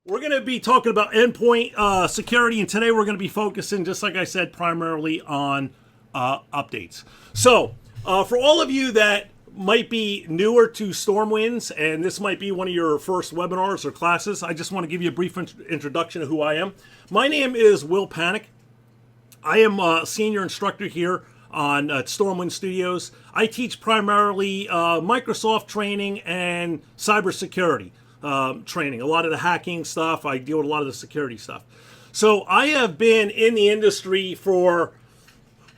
We're going to be talking about endpoint security, and today we're going to be focusing, just like I said, primarily on updates. So, for all of you that might be newer to StormWinds, and this might be one of your first webinars or classes, I just want to give you a brief introduction of who I am. My name is Will Panek. I am a senior instructor here on StormWind Studios. I teach primarily Microsoft training and cybersecurity training. A lot of the hacking stuff. I deal with a lot of the security stuff. So I have been in the industry for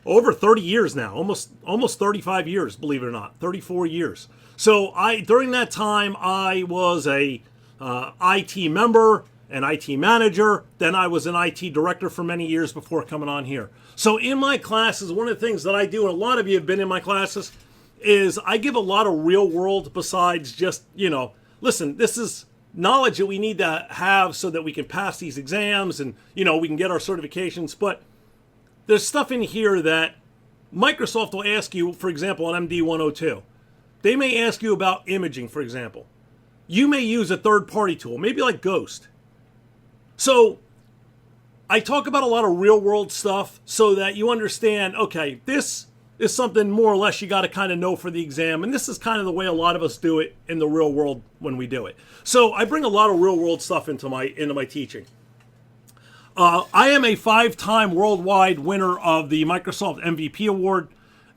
over 30 years now, almost 35 years, believe it or not, 34 years. So during that time, I was a IT member, an IT manager, then I was an IT director for many years before coming on here. So in my classes, one of the things that I do, and a lot of you have been in my classes, is I give a lot of real world besides just, listen, this is knowledge that we need to have so that we can pass these exams and, we can get our certifications. But there's stuff in here that Microsoft will ask you, for example, on MD 102. They may ask you about imaging, for example. You may use a third-party tool, maybe like Ghost. So I talk about a lot of real-world stuff so that you understand, okay, this is something more or less you got to kind of know for the exam, and this is kind of the way a lot of us do it in the real world when we do it. So I bring a lot of real-world stuff into my teaching. I am a 5-time worldwide winner of the Microsoft MVP Award,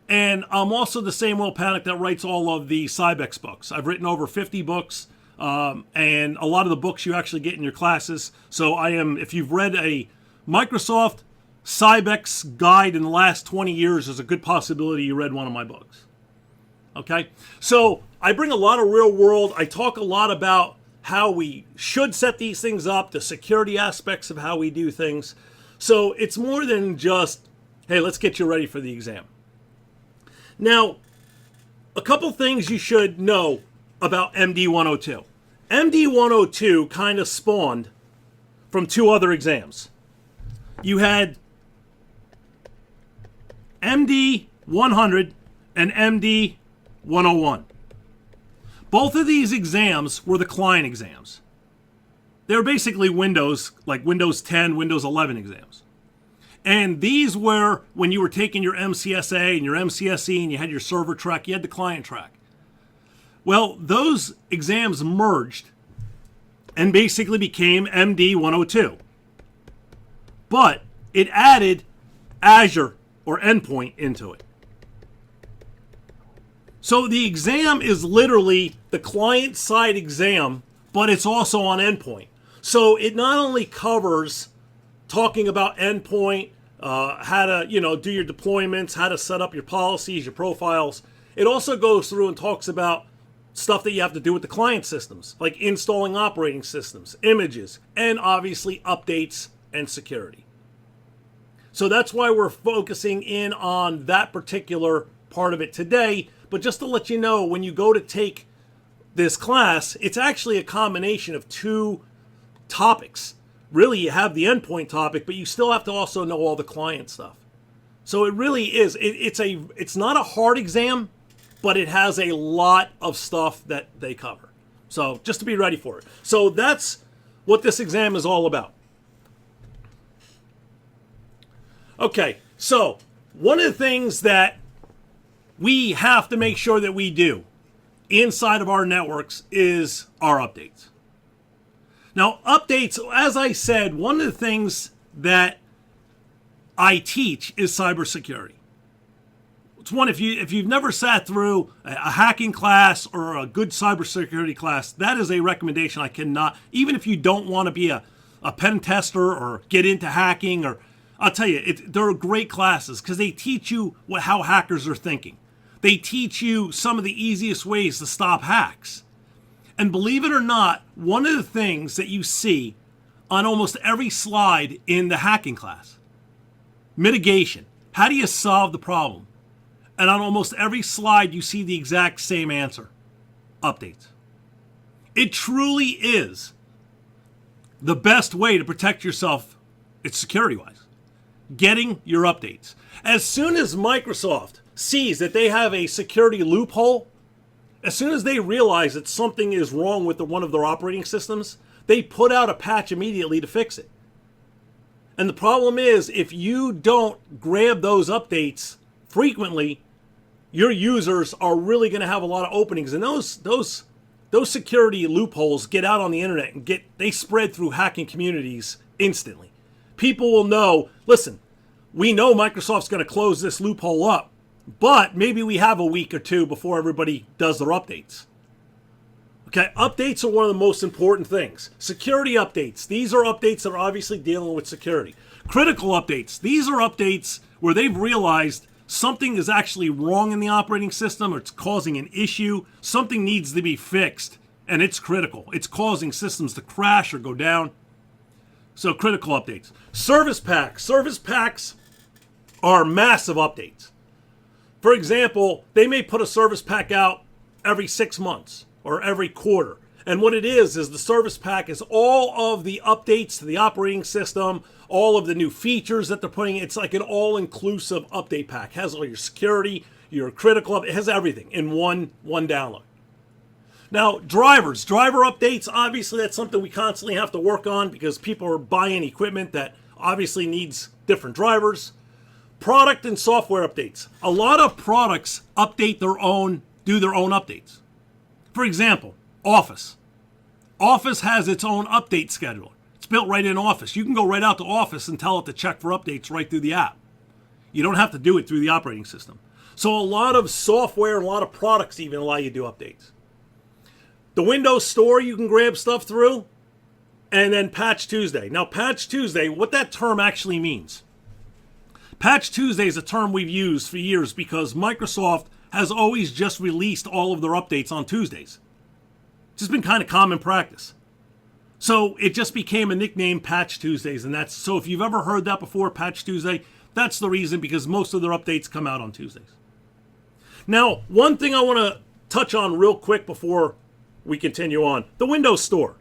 and I'm also the same Will Panek that writes all of the Sybex books. I've written over 50 books, and a lot of the books you actually get in your classes. So if you've read a Microsoft Sybex guide in the last 20 years, there's a good possibility you read one of my books. Okay? So I bring a lot of real world. I talk a lot about how we should set these things up, the security aspects of how we do things. So it's more than just, hey, let's get you ready for the exam. Now, a couple things you should know about MD 102. MD 102 kind of spawned from two other exams. You had MD 100 and MD 101. Both of these exams were the client exams. They were basically Windows, like Windows 10, Windows 11 exams. And these were when you were taking your MCSA and your MCSE and you had your server track, you had the client track. Well, those exams merged and basically became MD 102. But it added Azure or Endpoint into it. So the exam is literally the client-side exam, but it's also on Endpoint. So it not only covers talking about Endpoint, how to do your deployments, how to set up your policies, your profiles. It also goes through and talks about stuff that you have to do with the client systems, like installing operating systems, images, and obviously updates and security. So that's why we're focusing in on that particular part of it today. But just to let you know, when you go to take this class, it's actually a combination of two topics. Really, you have the endpoint topic, but you still have to also know all the client stuff. So it really is. It's not a hard exam, but it has a lot of stuff that they cover. So just to be ready for it. So that's what this exam is all about. Okay, so one of the things that we have to make sure that we do inside of our networks is our updates. Now, updates, as I said, one of the things that I teach is cybersecurity. It's one, if you've never sat through a hacking class or a good cybersecurity class, that is a recommendation I cannot, even if you don't want to be a pen tester or get into hacking, or I'll tell you, they're great classes because they teach you how hackers are thinking. They teach you some of the easiest ways to stop hacks. And believe it or not, one of the things that you see on almost every slide in the hacking class, mitigation. How do you solve the problem? And on almost every slide, you see the exact same answer. Updates. It truly is the best way to protect yourself, it's security-wise. Getting your updates. As soon as Microsoft sees that they have a security loophole, as soon as they realize that something is wrong with one of their operating systems, they put out a patch immediately to fix it. And the problem is, if you don't grab those updates frequently, your users are really going to have a lot of openings. And those security loopholes get out on the internet and they spread through hacking communities instantly. People will know, listen, we know Microsoft's going to close this loophole up, but maybe we have a week or two before everybody does their updates. Okay, updates are one of the most important things. Security updates. These are updates that are obviously dealing with security. Critical updates. These are updates where they've realized something is actually wrong in the operating system, or it's causing an issue. Something needs to be fixed, and it's critical. It's causing systems to crash or go down. So critical updates. Service packs. Service packs are massive updates. For example, they may put a service pack out every 6 months or every quarter. And what it is the service pack is all of the updates to the operating system, all of the new features that they're putting. It's like an all-inclusive update pack. It has all your security, your critical, it has everything in one download. Now, driver updates, obviously that's something we constantly have to work on because people are buying equipment that obviously needs different drivers. Product and software updates. A lot of products update do their own updates. For example, Office. Office has its own update scheduler. It's built right in Office. You can go right out to Office and tell it to check for updates right through the app. You don't have to do it through the operating system. So a lot of software and a lot of products even allow you to do updates. The Windows Store you can grab stuff through, and then Patch Tuesday. Now, Patch Tuesday, what that term actually means. Patch Tuesday is a term we've used for years because Microsoft has always just released all of their updates on Tuesdays. It's just been kind of common practice. So it just became a nickname, Patch Tuesdays, and that's so if you've ever heard that before, Patch Tuesday, that's the reason, because most of their updates come out on Tuesdays. Now, one thing I want to touch on real quick before we continue on, the Windows Store.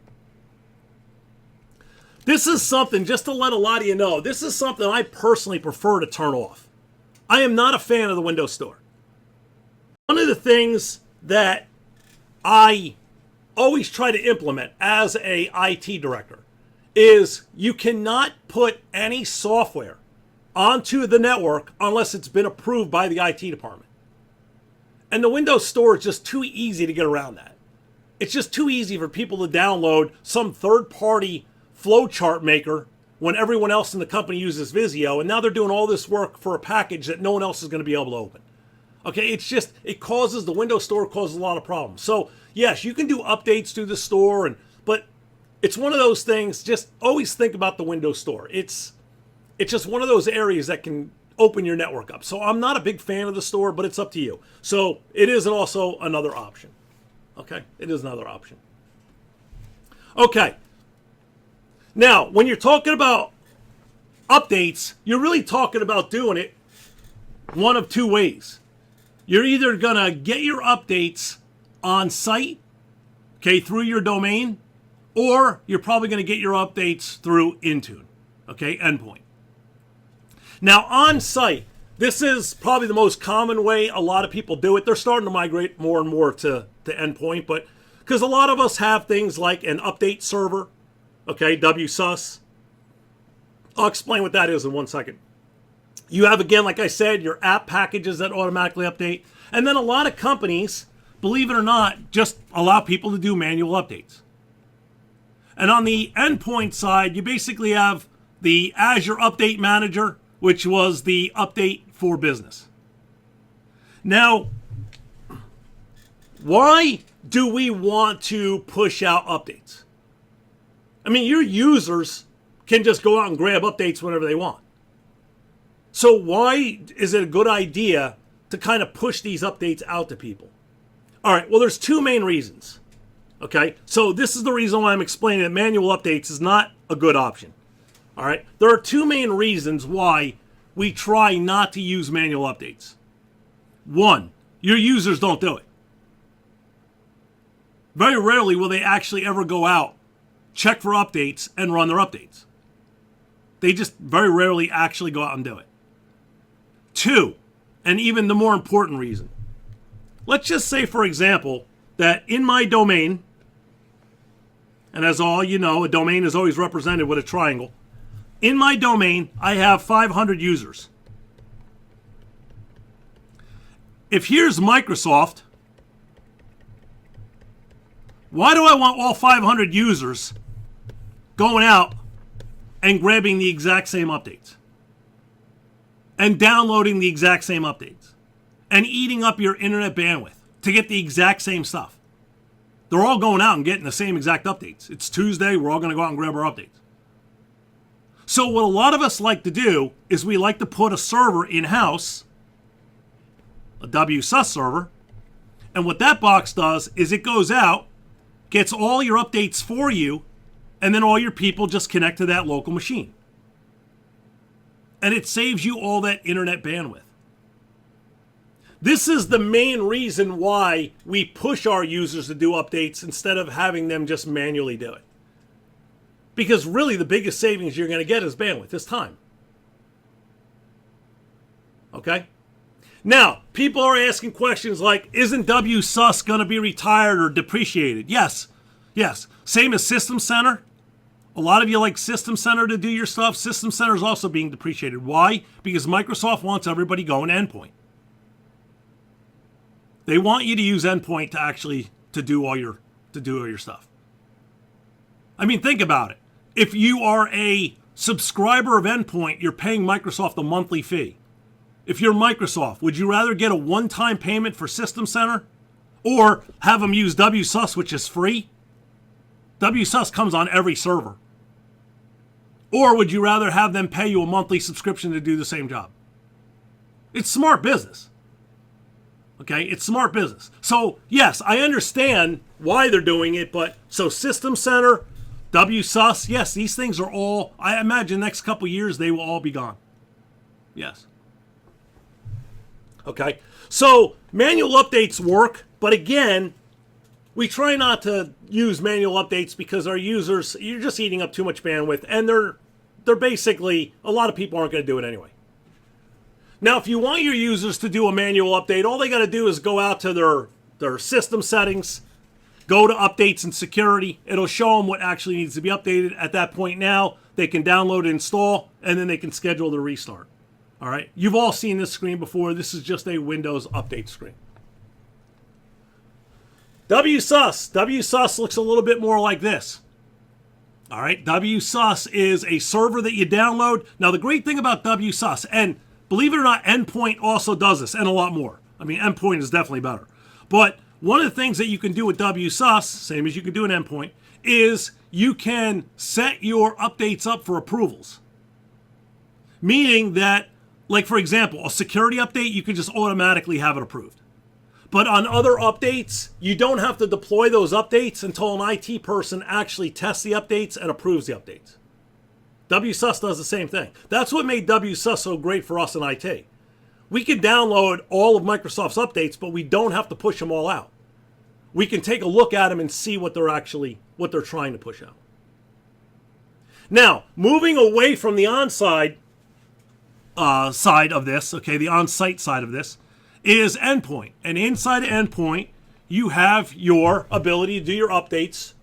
This is something, just to let a lot of you know, this is something I personally prefer to turn off. I am not a fan of the Windows Store. One of the things that I always try to implement as a IT director is you cannot put any software onto the network unless it's been approved by the IT department. And the Windows Store is just too easy to get around that. It's just too easy for people to download some third-party flowchart maker when everyone else in the company uses Visio, and now they're doing all this work for a package that no one else is going to be able to open. Okay, it's just, the Windows Store causes a lot of problems. So, yes, you can do updates through the store, but it's one of those things, just always think about the Windows Store. It's just one of those areas that can open your network up. So I'm not a big fan of the store, but it's up to you. So it is also another option. Okay, it is another option. Okay. Now, when you're talking about updates, you're really talking about doing it one of two ways. You're either going to get your updates on site, okay, through your domain, or you're probably going to get your updates through Intune, okay, Endpoint. Now, on site, this is probably the most common way a lot of people do it. They're starting to migrate more and more to Endpoint, but because a lot of us have things like an update server, okay, WSUS. I'll explain what that is in 1 second. You have, again, like I said, your app packages that automatically update. And then a lot of companies, believe it or not, just allow people to do manual updates. And on the endpoint side, you basically have the Azure Update Manager, which was the update for business. Now, why do we want to push out updates? I mean, your users can just go out and grab updates whenever they want. So why is it a good idea to kind of push these updates out to people? All right, well, there's two main reasons. Okay, so this is the reason why I'm explaining that manual updates is not a good option. All right, there are two main reasons why we try not to use manual updates. One, your users don't do it. Very rarely will they actually ever go out, check for updates, and run their updates. They just very rarely actually go out and do it. Two, and even the more important reason. Let's just say, for example, that in my domain, And as all you know, a domain is always represented with a triangle. In my domain, I have 500 users. If here's Microsoft, why do I want all 500 users going out and grabbing the exact same updates? And downloading the exact same updates? And eating up your internet bandwidth to get the exact same stuff? They're all going out and getting the same exact updates. It's Tuesday, we're all going to go out and grab our updates. So what a lot of us like to do is we like to put a server in-house, a WSUS server, and what that box does is it goes out, gets all your updates for you, and then all your people just connect to that local machine. And it saves you all that internet bandwidth. This is the main reason why we push our users to do updates instead of having them just manually do it. Because really the biggest savings you're going to get is bandwidth, is time. Okay? Now, people are asking questions like, isn't WSUS going to be retired or depreciated? Yes. Yes. Same as System Center. A lot of you like System Center to do your stuff. System Center is also being depreciated. Why? Because Microsoft wants everybody going to Endpoint. They want you to use Endpoint to do all your stuff. I mean, think about it. If you are a subscriber of Endpoint, you're paying Microsoft a monthly fee. If you're Microsoft, would you rather get a one-time payment for System Center or have them use WSUS, which is free? WSUS comes on every server. Or would you rather have them pay you a monthly subscription to do the same job? It's smart business. Okay, it's smart business. So, yes, I understand why they're doing it, but so System Center, WSUS, yes, these things are all, I imagine next couple years they will all be gone. Yes. Okay, so manual updates work, but again, we try not to use manual updates because our users, you're just eating up too much bandwidth, and they're basically, a lot of people aren't going to do it anyway. Now, if you want your users to do a manual update, all they got to do is go out to their system settings, go to updates and security. It'll show them what actually needs to be updated. At that point now, they can download and install, and then they can schedule the restart. All right? You've all seen this screen before. This is just a Windows update screen. WSUS. WSUS looks a little bit more like this. All right? WSUS is a server that you download. Now, the great thing about WSUS, and believe it or not, Endpoint also does this, and a lot more. I mean, Endpoint is definitely better. But one of the things that you can do with WSUS, same as you can do in Endpoint, is you can set your updates up for approvals. Meaning that, like for example, a security update, you can just automatically have it approved. But on other updates, you don't have to deploy those updates until an IT person actually tests the updates and approves the updates. WSUS does the same thing. That's what made WSUS so great for us in IT. We can download all of Microsoft's updates, but we don't have to push them all out. We can take a look at them and see what they're trying to push out. Now, moving away from the on-site side of this, okay, the on-site side of this, is Endpoint. And inside of Endpoint, you have your ability to do your updates,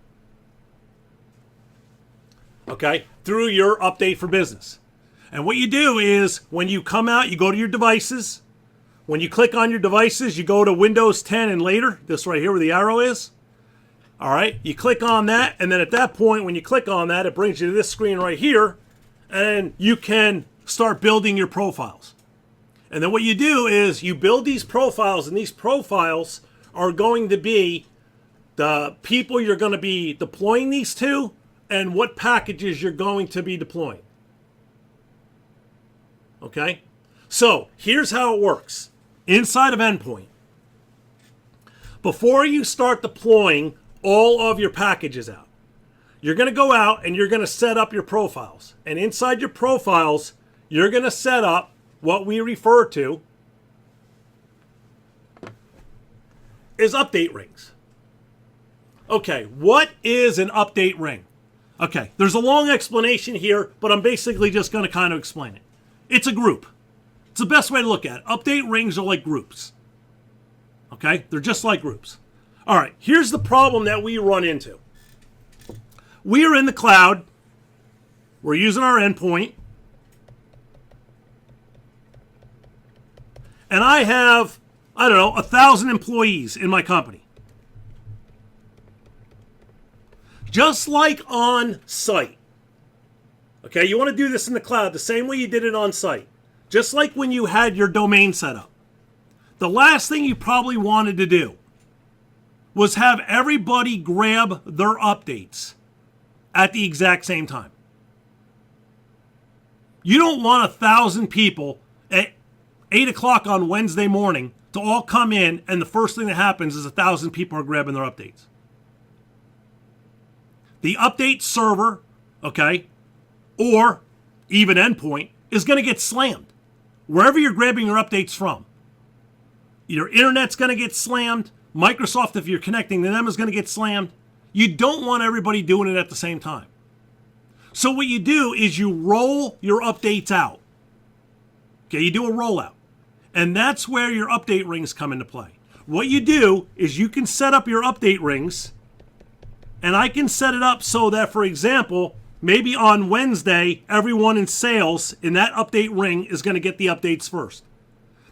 okay, through your update for business. And what you do is, when you come out, you go to your devices. When you click on your devices, you go to Windows 10 and later, this right here where the arrow is. All right, you click on that, and then at that point, when you click on that, it brings you to this screen right here, and you can start building your profiles. And then what you do is you build these profiles, and these profiles are going to be the people you're going to be deploying these to and what packages you're going to be deploying. Okay? So, here's how it works. Inside of Endpoint, before you start deploying all of your packages out, you're going to go out and you're going to set up your profiles. And inside your profiles, you're going to set up what we refer to as update rings. Okay, what is an update ring? Okay, there's a long explanation here, but I'm basically just going to kind of explain it. It's a group. It's the best way to look at it. Update rings are like groups. Okay, they're just like groups. All right, here's the problem that we run into. we are in the cloud. We're using our endpoint. And I have, 1,000 employees in my company. Just like on site. Okay, you want to do this in the cloud the same way you did it on site. Just like when you had your domain set up. The last thing you probably wanted to do was have everybody grab their updates at the exact same time. You don't want 1,000 people at 8 o'clock on Wednesday morning to all come in, and the first thing that happens is 1,000 people are grabbing their updates. The update server, okay, or even endpoint, is going to get slammed. Wherever you're grabbing your updates from. Your internet's going to get slammed. Microsoft, if you're connecting to them, is going to get slammed. You don't want everybody doing it at the same time. So what you do is you roll your updates out. Okay, you do a rollout. And that's where your update rings come into play. What you do is you can set up your update rings, and I can set it up so that, for example, maybe on Wednesday, everyone in sales in that update ring is going to get the updates first.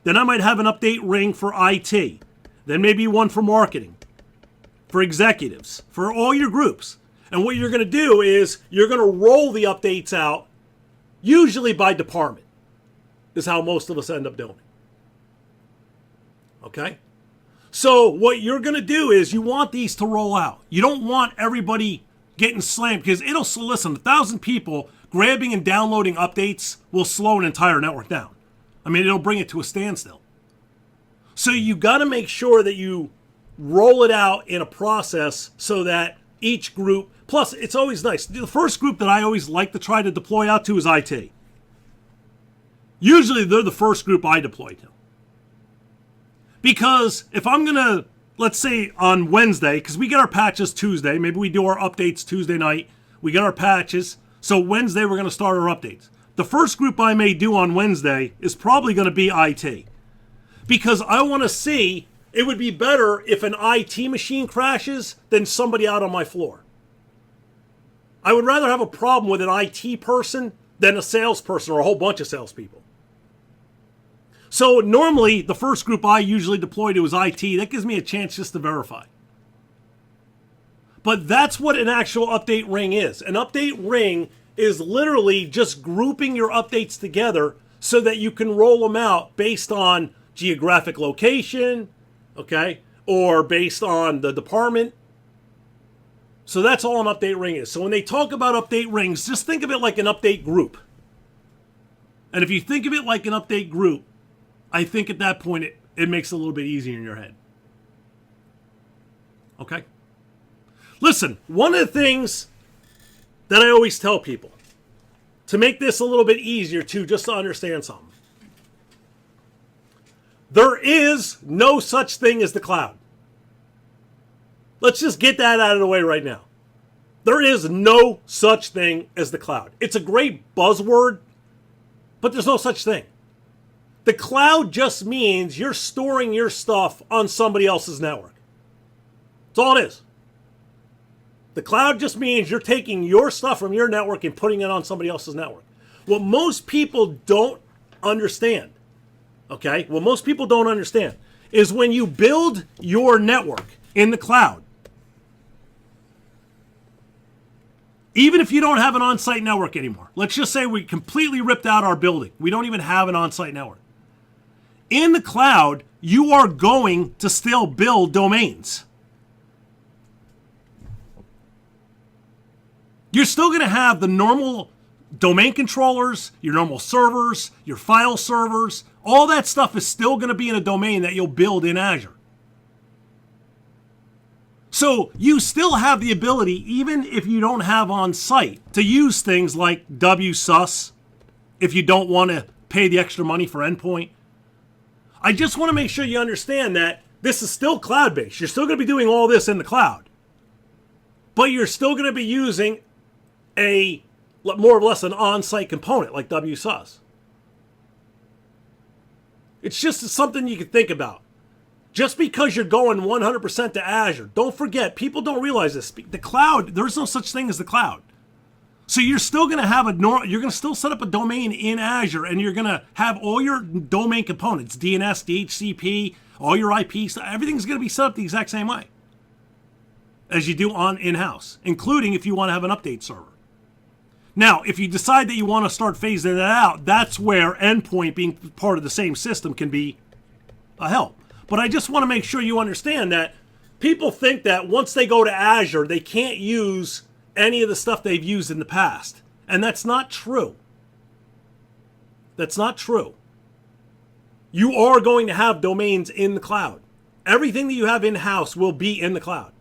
Then I might have an update ring for IT. Then maybe one for marketing, for executives, for all your groups. And what you're going to do is you're going to roll the updates out, usually by department, is how most of us end up doing. Okay? So what you're going to do is you want these to roll out. You don't want everybody getting slammed, because listen, 1,000 people grabbing and downloading updates will slow an entire network down. I mean, it'll bring it to a standstill. So you got to make sure that you roll it out in a process so that each group, plus it's always nice. The first group that I always like to try to deploy out to is IT. Usually they're the first group I deploy to. Because if I'm going to, let's say on Wednesday, because we get our patches Tuesday, maybe we do our updates Tuesday night, we get our patches, so Wednesday we're going to start our updates. The first group I may do on Wednesday is probably going to be IT. Because I want to see, it would be better if an IT machine crashes than somebody out on my floor. I would rather have a problem with an IT person than a salesperson or a whole bunch of salespeople. So normally, the first group I usually deploy to is IT. That gives me a chance just to verify. But that's what an actual update ring is. An update ring is literally just grouping your updates together so that you can roll them out based on geographic location, okay, or based on the department. So that's all an update ring is. So when they talk about update rings, just think of it like an update group. And if you think of it like an update group, I think at that point it makes it a little bit easier in your head. Okay? Listen, one of the things that I always tell people to make this a little bit easier too, just to understand something. There is no such thing as the cloud. Let's just get that out of the way right now. There is no such thing as the cloud. It's a great buzzword, but there's no such thing. The cloud just means you're storing your stuff on somebody else's network. That's all it is. The cloud just means you're taking your stuff from your network and putting it on somebody else's network. What most people don't understand, okay, what most people don't understand is when you build your network in the cloud, even if you don't have an on-site network anymore, let's just say we completely ripped out our building. We don't even have an on-site network. In the cloud, you are going to still build domains. You're still going to have the normal domain controllers, your normal servers, your file servers. All that stuff is still going to be in a domain that you'll build in Azure. So you still have the ability, even if you don't have on-site, to use things like WSUS if you don't want to pay the extra money for endpoint. I just want to make sure you understand that this is still cloud-based. You're still going to be doing all this in the cloud. But you're still going to be using a more or less an on-site component like WSUS. It's just something you can think about. Just because you're going 100% to Azure, don't forget, people don't realize this. The cloud, there's no such thing as the cloud. So you're still going to have you're going to still set up a domain in Azure, and you're going to have all your domain components, DNS, DHCP, all your IPs, everything's going to be set up the exact same way as you do on in-house, including if you want to have an update server. Now, if you decide that you want to start phasing that out, that's where Endpoint being part of the same system can be a help. But I just want to make sure you understand that people think that once they go to Azure, they can't use any of the stuff they've used in the past. And that's not true. That's not true. You are going to have domains in the cloud. Everything that you have in-house will be in the cloud.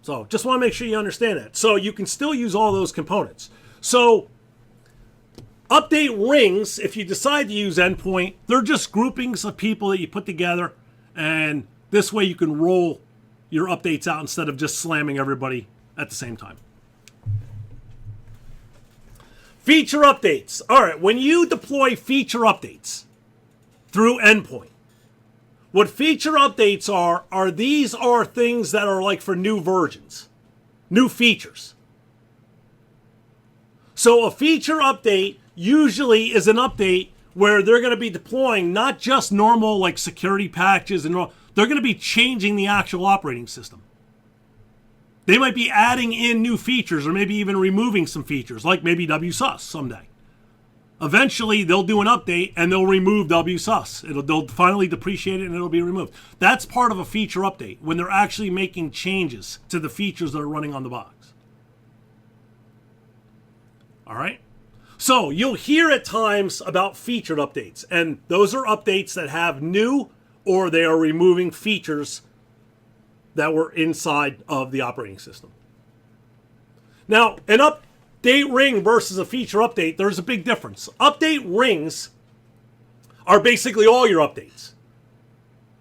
So just want to make sure you understand that. So you can still use all those components. So update rings, if you decide to use Endpoint, they're just groupings of people that you put together. And this way you can roll your updates out instead of just slamming everybody at the same time. Feature updates. All right, when you deploy feature updates through Endpoint, what feature updates are these are things that are like for new versions, new features. So a feature update usually is an update where they're going to be deploying not just normal like security patches and all. They're going to be changing the actual operating system. They might be adding in new features or maybe even removing some features, like maybe WSUS someday. Eventually, they'll do an update and they'll remove WSUS. They'll finally depreciate it and it'll be removed. That's part of a feature update, when they're actually making changes to the features that are running on the box. All right? So you'll hear at times about featured updates, and those are updates that have new or they are removing features that were inside of the operating system. Now, an update ring versus a feature update, there's a big difference. Update rings are basically all your updates.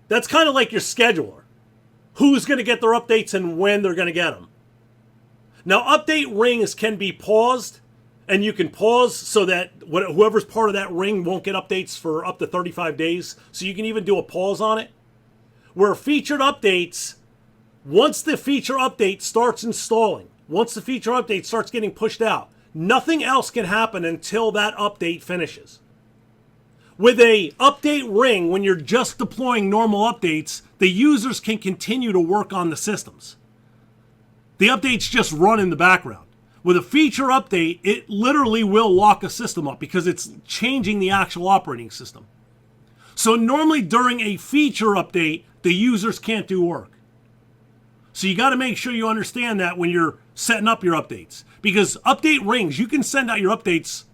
That's kind of like your scheduler. Who's going to get their updates and when they're going to get them. Now, update rings can be paused, and you can pause so that whoever's part of that ring won't get updates for up to 35 days. So you can even do a pause on it. Where featured updates, once the feature update starts installing, once the feature update starts getting pushed out, nothing else can happen until that update finishes. With a update ring, when you're just deploying normal updates, the users can continue to work on the systems. The updates just run in the background. With a feature update, it literally will lock a system up because it's changing the actual operating system. So normally during a feature update, the users can't do work. So you got to make sure you understand that when you're setting up your updates. Because update rings, you can send out your updates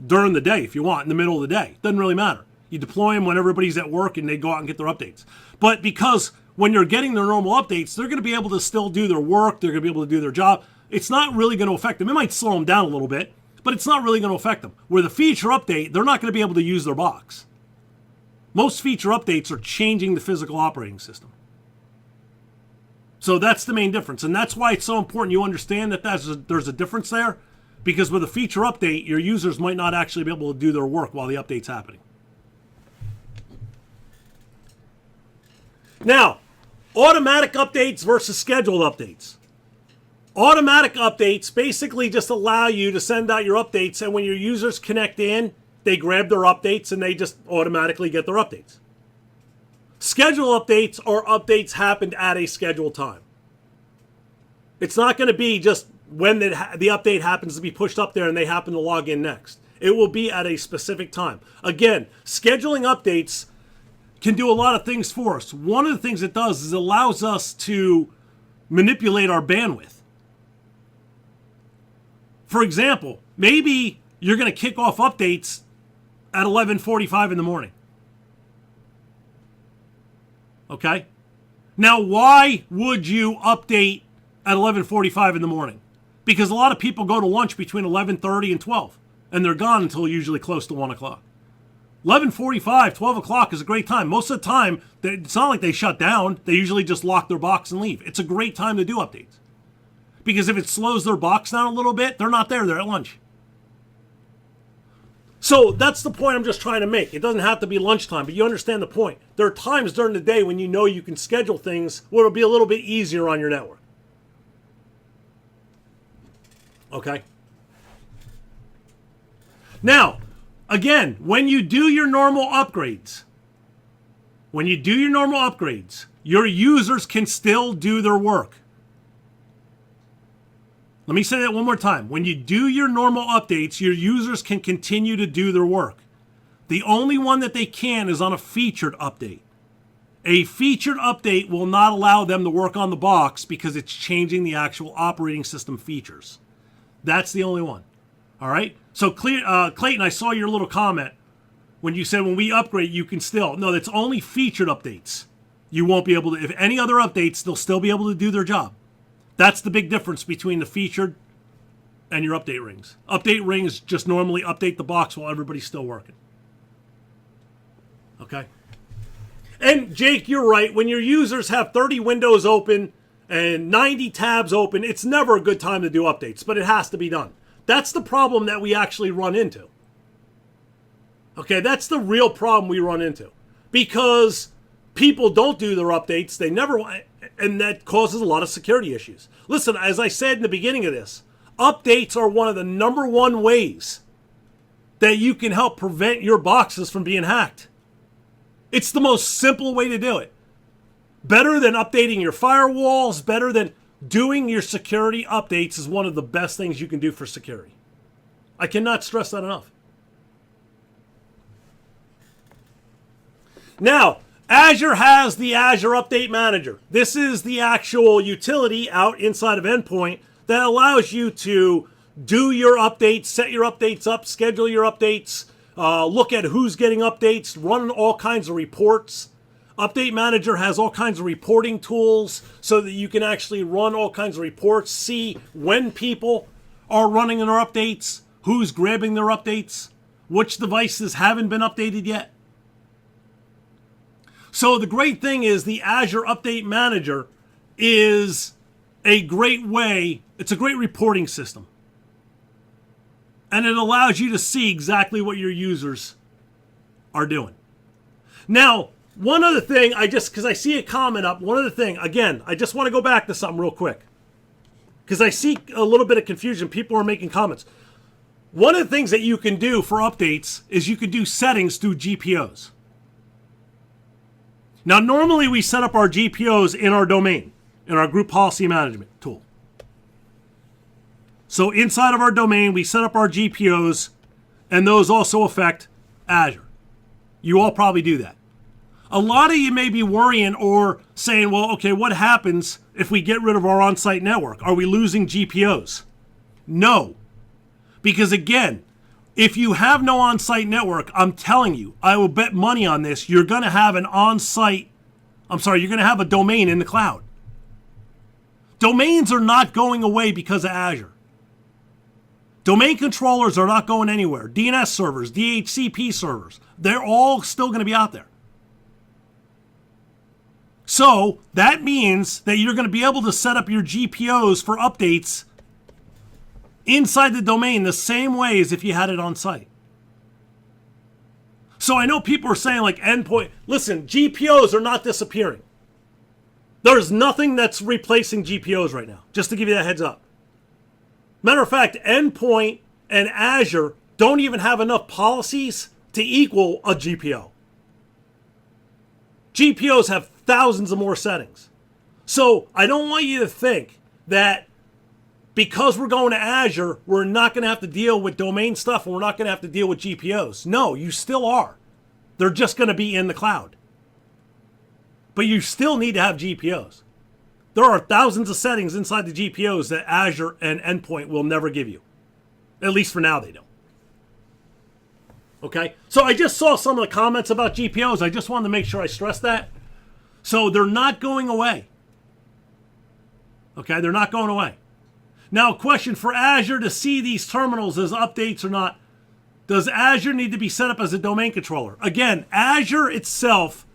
during the day if you want, in the middle of the day. Doesn't really matter. You deploy them when everybody's at work and they go out and get their updates. But because when you're getting their normal updates, they're going to be able to still do their work. They're going to be able to do their job. It's not really going to affect them. It might slow them down a little bit, but it's not really going to affect them. Where the feature update, they're not going to be able to use their box. Most feature updates are changing the physical operating system. So that's the main difference. And that's why it's so important you understand that there's a difference there. Because with a feature update, your users might not actually be able to do their work while the update's happening. Now, automatic updates versus scheduled updates. Automatic updates basically just allow you to send out your updates, and when your users connect in, they grab their updates and they just automatically get their updates. Scheduled updates are updates happened at a scheduled time. It's not going to be just when the update happens to be pushed up there and they happen to log in next. It will be at a specific time. Again, scheduling updates can do a lot of things for us. One of the things it does is it allows us to manipulate our bandwidth. For example, maybe you're going to kick off updates at 11:45 in the morning. Okay? Now, why would you update at 11:45 in the morning? Because a lot of people go to lunch between 11:30 and 12, and they're gone until usually close to 1 o'clock. 11:45, 12 o'clock is a great time. Most of the time, it's not like they shut down. They usually just lock their box and leave. It's a great time to do updates. Because if it slows their box down a little bit, they're not there. They're at lunch. So that's the point I'm just trying to make. It doesn't have to be lunchtime, but you understand the point. There are times during the day when you know you can schedule things where it'll be a little bit easier on your network. Okay? Now, again, when you do your normal upgrades, your users can still do their work. Let me say that one more time. When you do your normal updates, your users can continue to do their work. The only one that they can is on a featured update. A featured update will not allow them to work on the box because it's changing the actual operating system features. That's the only one. All right? So, Clayton, I saw your little comment when you said when we upgrade, you can still. No, that's only featured updates. You won't be able to. If any other updates, they'll still be able to do their job. That's the big difference between the featured and your update rings. Update rings just normally update the box while everybody's still working. Okay? And Jake, you're right. When your users have 30 windows open and 90 tabs open, it's never a good time to do updates, but it has to be done. That's the problem that we actually run into. Okay, that's the real problem we run into. Because people don't do their updates. They never want, and that causes a lot of security issues. Listen, as I said in the beginning of this, updates are one of the number one ways that you can help prevent your boxes from being hacked. It's the most simple way to do it. Better than updating your firewalls, better than doing your security updates is one of the best things you can do for security. I cannot stress that enough. Now, Azure has the Azure Update Manager. This is the actual utility out inside of Endpoint that allows you to do your updates, set your updates up, schedule your updates, look at who's getting updates, run all kinds of reports. Update Manager has all kinds of reporting tools so that you can actually run all kinds of reports, see when people are running their updates, who's grabbing their updates, which devices haven't been updated yet. So the great thing is the Azure Update Manager is a great way, it's a great reporting system. And it allows you to see exactly what your users are doing. Now, one other thing, because I see a comment up, one other thing, again, I just want to go back to something real quick. Because I see a little bit of confusion. People are making comments. One of the things that you can do for updates is you can do settings through GPOs. Now, normally we set up our GPOs in our domain, in our group policy management tool. So inside of our domain, we set up our GPOs, and those also affect Azure. You all probably do that. A lot of you may be worrying or saying, well, okay, what happens if we get rid of our on-site network? Are we losing GPOs? No. Because again, if you have no on-site network, I'm telling you, I will bet money on this, you're going to have you're going to have a domain in the cloud. Domains are not going away because of Azure. Domain controllers are not going anywhere. DNS servers, DHCP servers, they're all still going to be out there. So that means that you're going to be able to set up your GPOs for updates inside the domain the same way as if you had it on site. So I know people are saying like endpoint, listen, GPOs are not disappearing. There's nothing that's replacing GPOs right now, just to give you that heads up. Matter of fact, Endpoint and Azure don't even have enough policies to equal a GPO. GPOs have thousands of more settings. So I don't want you to think that because we're going to Azure, we're not going to have to deal with domain stuff and we're not going to have to deal with GPOs. No, you still are. They're just going to be in the cloud. But you still need to have GPOs. There are thousands of settings inside the GPOs that Azure and Endpoint will never give you. At least for now, they don't. Okay? So I just saw some of the comments about GPOs. I just wanted to make sure I stress that. So they're not going away. Okay? They're not going away. Now, a question for Azure to see these terminals as updates or not. Does Azure need to be set up as a domain controller? Again, Azure itself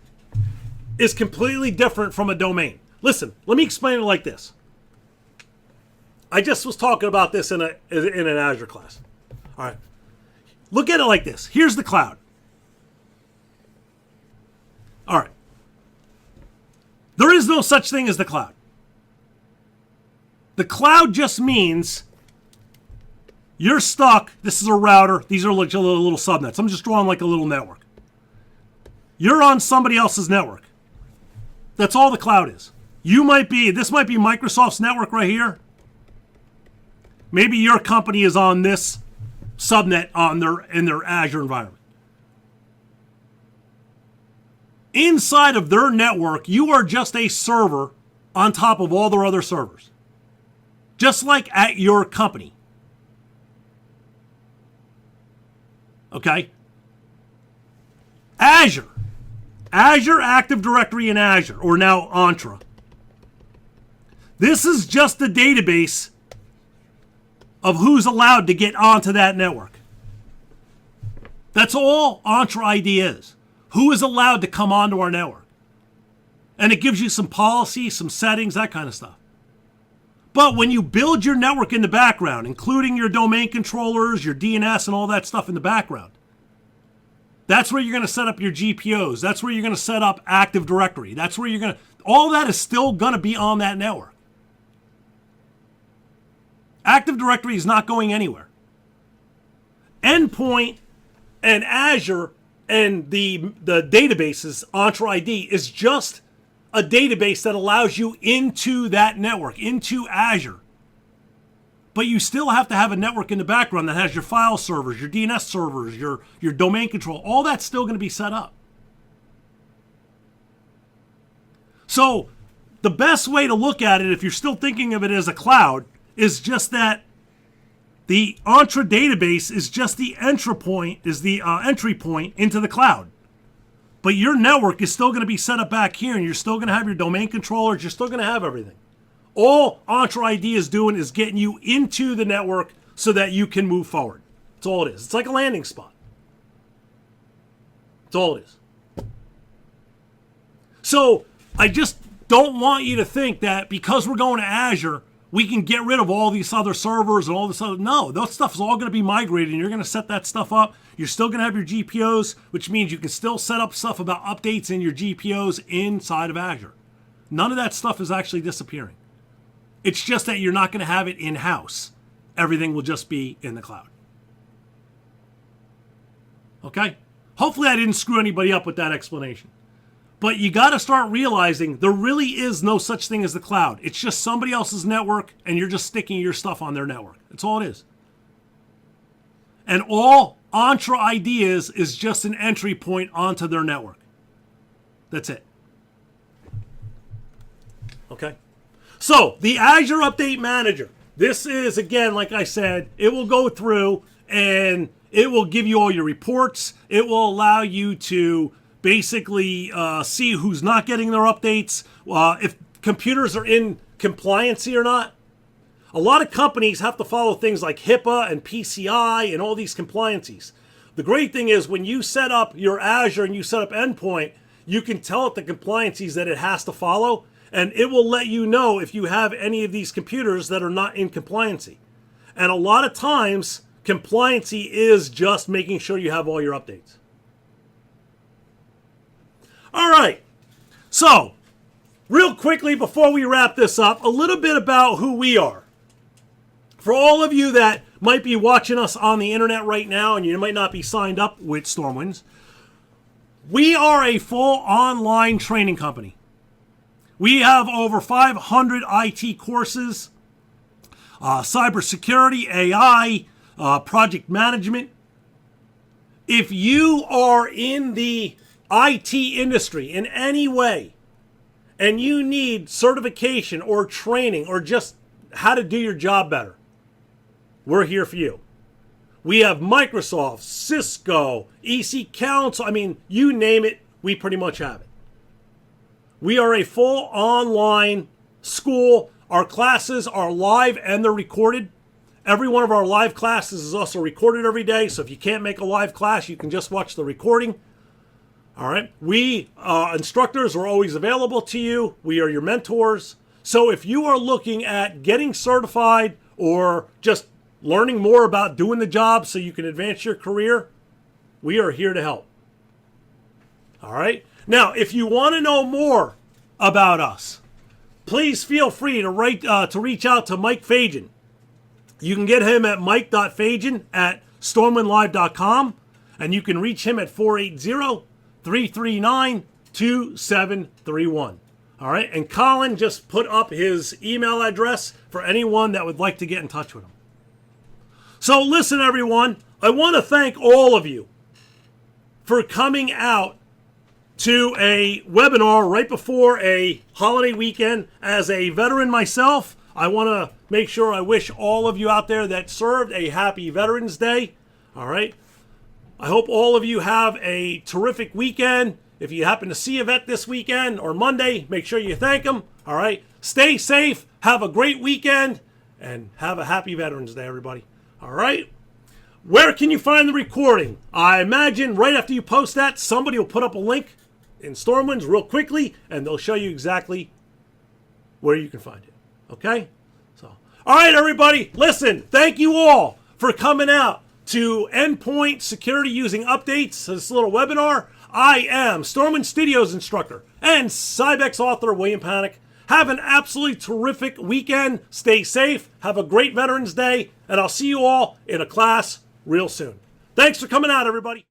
is completely different from a domain. Listen, let me explain it like this. I just was talking about this in an Azure class. All right. look at it like this. Here's the cloud. All right. There is no such thing as the cloud. The cloud just means you're stuck. This is a router. These are like little subnets. I'm just drawing like a little network. You're on somebody else's network. That's all the cloud is. This might be Microsoft's network right here. Maybe your company is on this subnet in their Azure environment. Inside of their network, you are just a server on top of all their other servers. Just like at your company. Okay? Azure Active Directory in Azure, or now Entra. This is just the database of who's allowed to get onto that network. That's all Entra ID is. Who is allowed to come onto our network? And it gives you some policies, some settings, that kind of stuff. But when you build your network in the background, including your domain controllers, your DNS, and all that stuff in the background, that's where you're going to set up your GPOs. That's where you're going to set up Active Directory. That's where you're going to... All that is still going to be on that network. Active Directory is not going anywhere. Endpoint and Azure and the databases, Entra ID, is just a database that allows you into that network, into Azure. But you still have to have a network in the background that has your file servers, your DNS servers, your domain control. All that's still going to be set up. So the best way to look at it, if you're still thinking of it as a cloud, is just that the Entra database is just the entry point into the cloud. But your network is still going to be set up back here, and you're still going to have your domain controllers. You're still going to have everything. All Entra ID is doing is getting you into the network so that you can move forward. That's all it is. It's like a landing spot. That's all it is. So I just don't want you to think that because we're going to Azure, we can get rid of all these other servers and all this other... No, that stuff is all going to be migrated, and you're going to set that stuff up. You're still going to have your GPOs, which means you can still set up stuff about updates in your GPOs inside of Azure. None of that stuff is actually disappearing. It's just that you're not going to have it in-house. Everything will just be in the cloud. Okay? Hopefully I didn't screw anybody up with that explanation. But you got to start realizing there really is no such thing as the cloud. It's just somebody else's network, and you're just sticking your stuff on their network. That's all it is. And all Entra ID is just an entry point onto their network. That's it. Okay? So, the Azure Update Manager. This is, again, like I said, it will go through and it will give you all your reports. It will allow you to basically see who's not getting their updates, if computers are in compliancy or not. A lot of companies have to follow things like HIPAA and PCI and all these compliancies. The great thing is when you set up your Azure and you set up Endpoint, you can tell it the compliancies that it has to follow, and it will let you know if you have any of these computers that are not in compliancy. And a lot of times, compliancy is just making sure you have all your updates. All right. So, real quickly before we wrap this up, a little bit about who we are. For all of you that might be watching us on the internet right now and you might not be signed up with StormWinds, we are a full online training company. We have over 500 IT courses, cybersecurity, AI, project management. If you are in the IT industry in any way and you need certification or training or just how to do your job better, we're here for you. We have Microsoft, Cisco, EC Council. I mean, you name it, we pretty much have it. We are a full online school. Our classes are live and they're recorded. Every one of our live classes is also recorded every day. So if you can't make a live class, you can just watch the recording. All right. We instructors are always available to you. We are your mentors. So if you are looking at getting certified or just learning more about doing the job so you can advance your career, we are here to help. All right? Now, if you want to know more about us, please feel free to reach out to Mike Fajan. You can get him at mike.fajan@stormwindlive.com, and you can reach him at 480-339-2731. All right? And Colin just put up his email address for anyone that would like to get in touch with him. So listen, everyone, I want to thank all of you for coming out to a webinar right before a holiday weekend. As a veteran myself, I want to make sure I wish all of you out there that served a happy Veterans Day. All right? I hope all of you have a terrific weekend. If you happen to see a vet this weekend or Monday, make sure you thank them. All right? Stay safe. Have a great weekend. And have a happy Veterans Day, everybody. All right? Where can you find the recording? I imagine right after you post that, somebody will put up a link in StormWinds real quickly, and they'll show you exactly where you can find it. Okay? So, all right, everybody. Listen, thank you all for coming out to Endpoint Security Using Updates, this little webinar. I am StormWind Studios instructor and Sybex author William Panek. Have an absolutely terrific weekend. Stay safe. Have a great Veterans Day. And I'll see you all in a class real soon. Thanks for coming out, everybody.